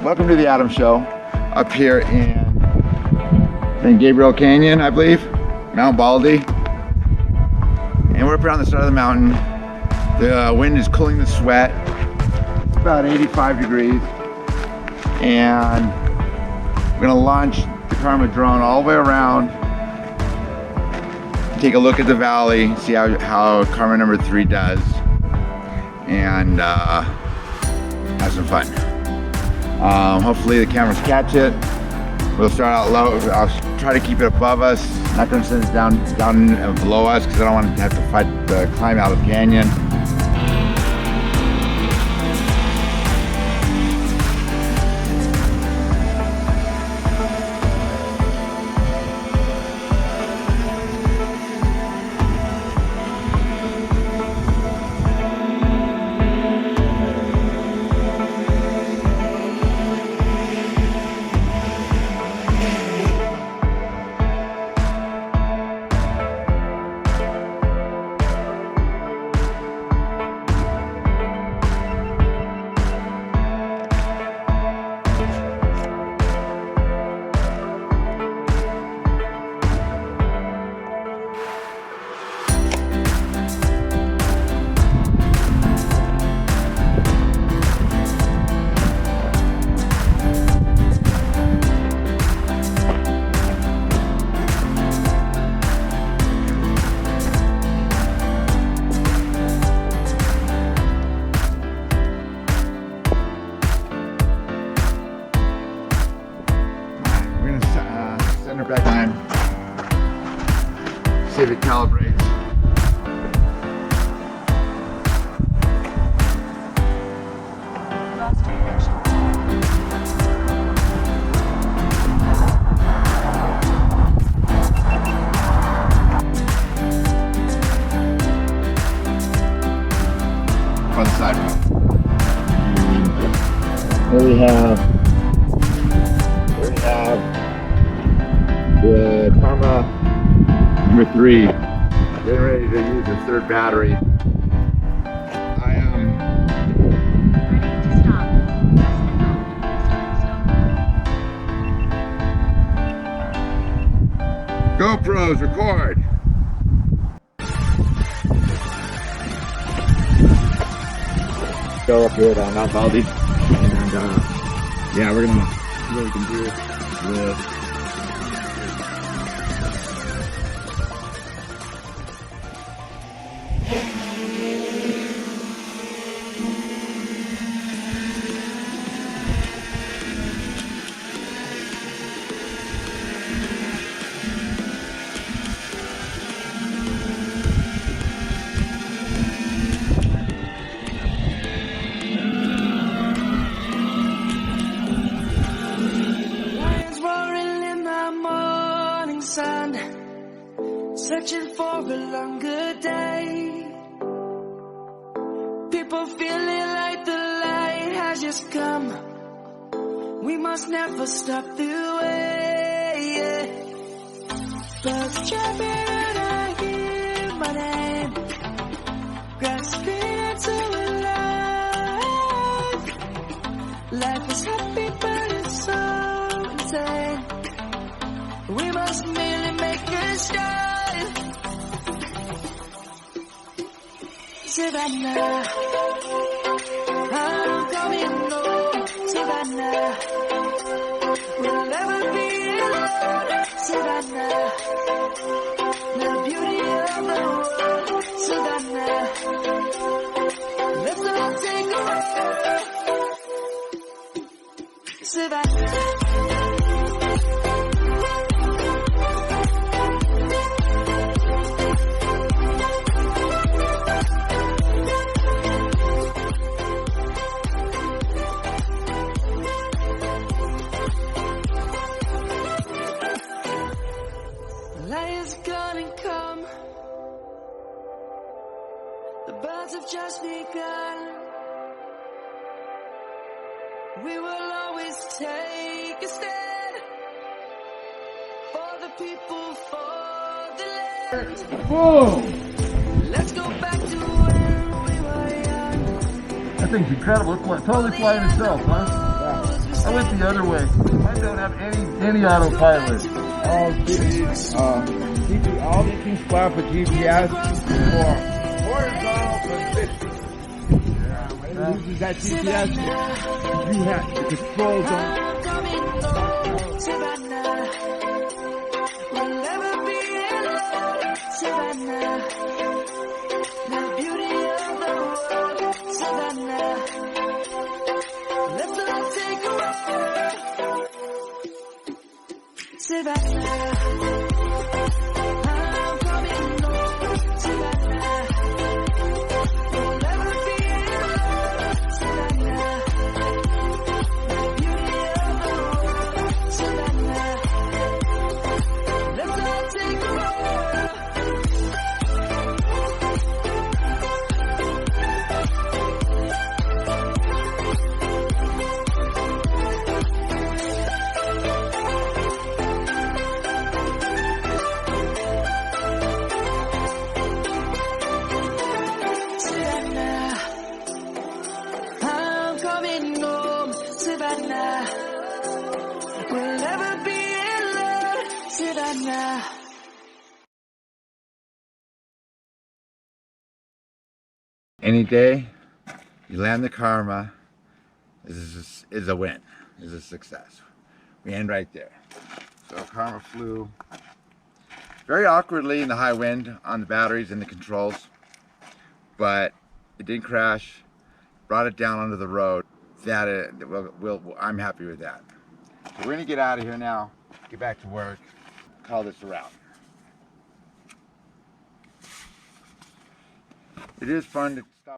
welcome to the Adam Show up here in Gabriel Canyon, I believe, Mt Baldy. And we're up here on the side of the mountain. The wind is cooling the sweat. It's about 85 degrees. And we're gonna launch the Karma drone all the way around, take a look at the valley, see how Karma number 3 does, and have some fun. Hopefully the cameras catch it. We'll start out low. I'll try to keep it above us. Not going to send it down below us because I don't want to have to fight the climb out of the canyon. Back time. See if it calibrates. On the side. Here we have the Karma number 3, getting ready to use the 3rd battery. GoPros, record. Go up here at Mt Baldy, and yeah, we're gonna see what we can do with. Searching for a longer day. People feeling like the light has just come. We must never stop the way. Birds chirping and I hear my name, grasping into life. Life is happy but it's so insane. We must merely make a start. Savannah, I'm coming home. Savannah, we'll never be alone. Savannah, the beauty of the world. Savannah, let's all take a ride. Savannah. The birds have just begun. We will always take a stand for the people, for the land. Whoa! Let's go back to when we were young. That thing's incredible. It's totally flying itself, huh? Yeah. I went the other way. I don't have any autopilot. All the key spot for GPS for horizontal position. Uses that GPS. You have the controls on. We'll never be alone, Savannah. The beauty of the world, Savannah. Let's all take a walk, Savannah. I'm coming home, Savannah. We'll never be alone, Savannah. The beauty of the world, Savannah. Let's all take a walk. Savannah, I'm coming home, Savannah. We'll never be alone, Savannah. Any day you land the Karma is a win, is a success. We end right there. So Karma flew very awkwardly in the high wind on the batteries and the controls, but it didn't crash, brought it down onto the road. I'm happy with that. So we're gonna get out of here now, get back to work, call this a route. It is fun to stop.